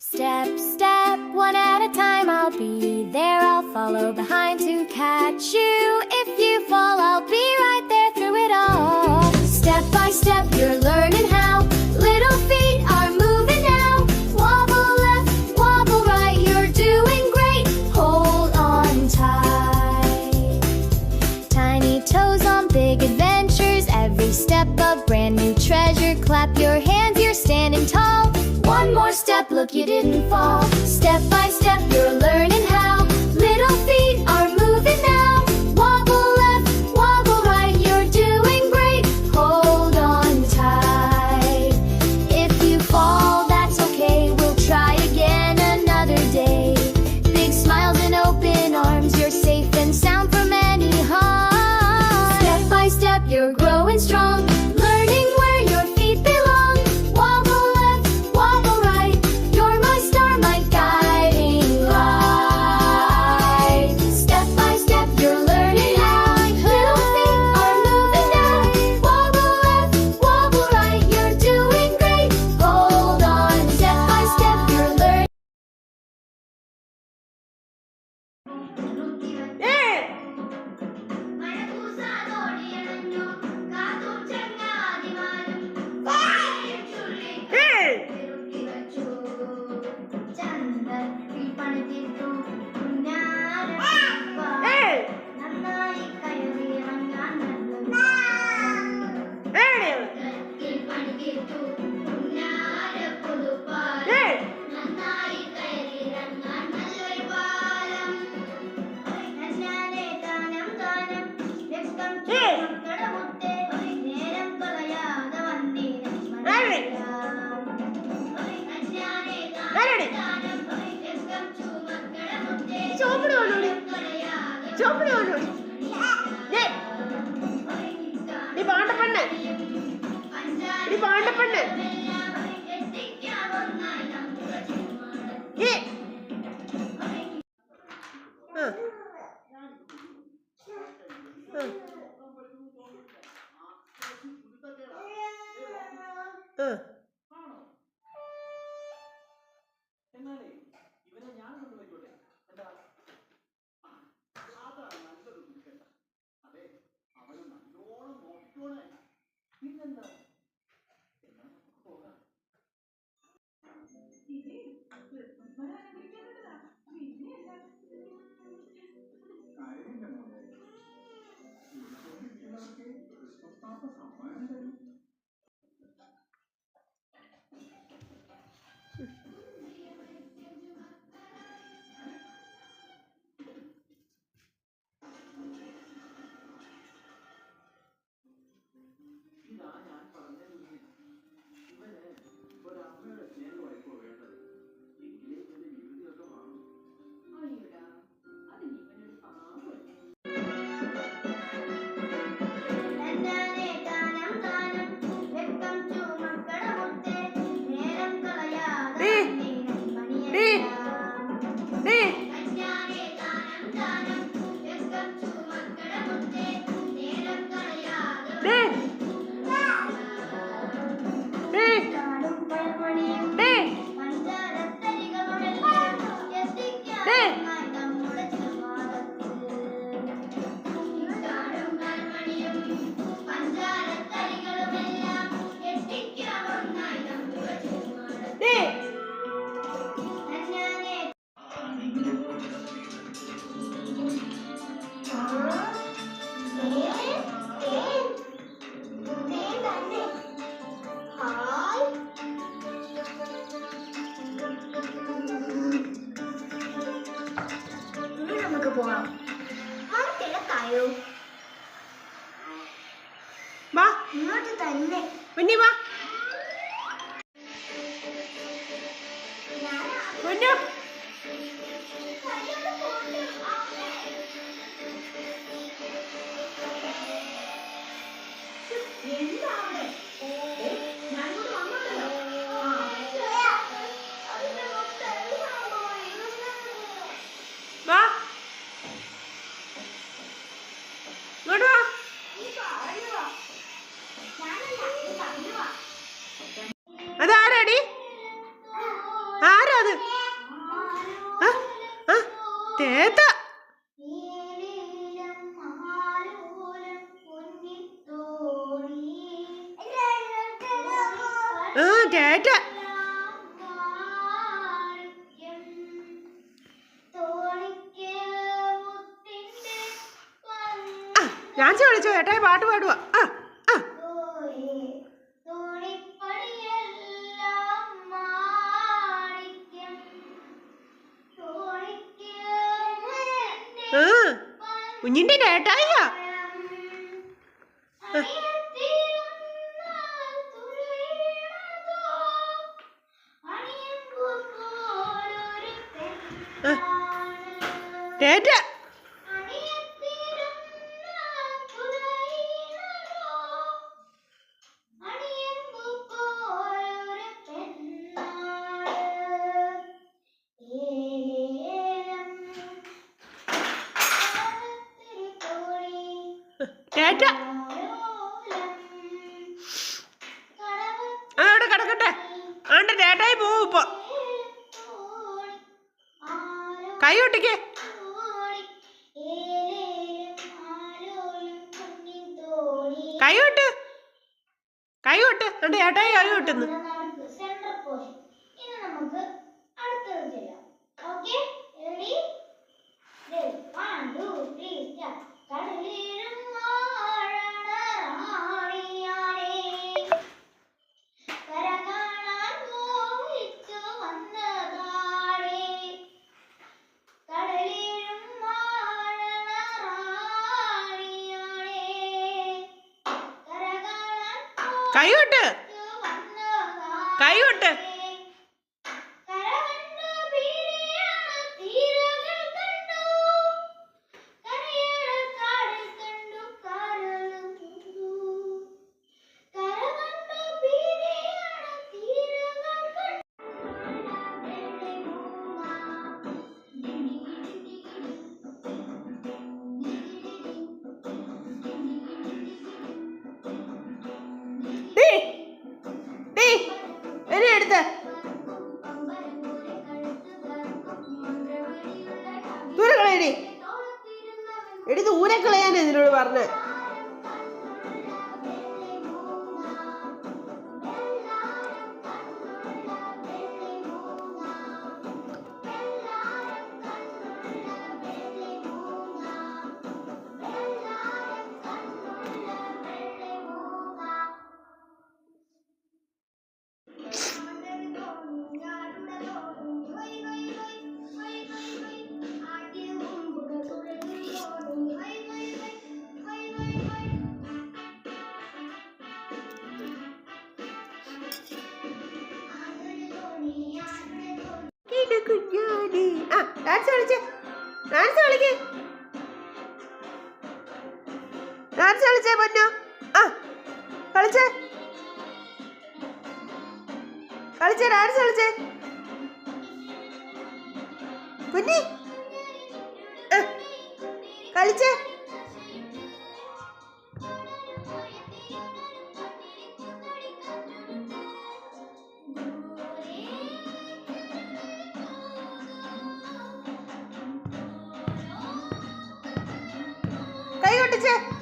Step, step, one at a time, I'll be there. I'll follow behind to catch you. If you fall, I'll be right there through it all. Step by step, you're learning how. Little feet are moving now. Wobble left, wobble right, you're doing great. Hold on tight. Tiny toes on big adventures. Every step a brand new treasure. Clap your hands, you're standing tall. One more step, look, you didn't fall. Step by step, you're learning how. Little feet are moving now. Wobble left, wobble right, you're doing great. Hold on tight. If you fall, that's okay, we'll try again another day. Big smiles and open arms, you're safe and sound from any harm. Step by step, you're growing strong. Learning where your feet belong. Wobble left, wobble right, you're my star, my guiding light. Step by step, you're learning how. Little feet are moving now. Wobble left, wobble right, you're doing great. Hold on, step by step, you're learning. അതാരടി? ആരാത്? തേത്ത. തേറ്റ. Dance കളിച്ചോ? ഏട്ടായി പാട്ട് പാടുവാ. കുഞ്ഞിന്റെ ഏട്ടായിയാ. തേറ്റ. തേറ്റ. അവിടെ കിടക്കട്ടെ. ആണ്ട് തേട്ടായി പോവും ഇപ്പൊ. കൈ ഒട്ടിക്കേ. കൈവിട്ട് കൈവിട്ട് എന്റെ ഏട്ടായി കൈവിട്ടുന്നു. കൈവിട്ട് കൈവിട്ട്. ദൂരെ കളയടി. എടി ദൂരെ കളയാനാ ഇതിനോട് പറഞ്ഞ. കുഞ്ഞാടി ഡാൻസ് കളിച്ചേ. ഡാൻസ് കളിക്കേ. ഡാൻസ് കളിച്ചേ പൊന്നോ. കളിച്ചേ കളിച്ചേ ഡാൻസ് കളിച്ചേ കുഞ്ഞി. കളിച്ചേ. കൈ കൊട്ടിച്ചേ.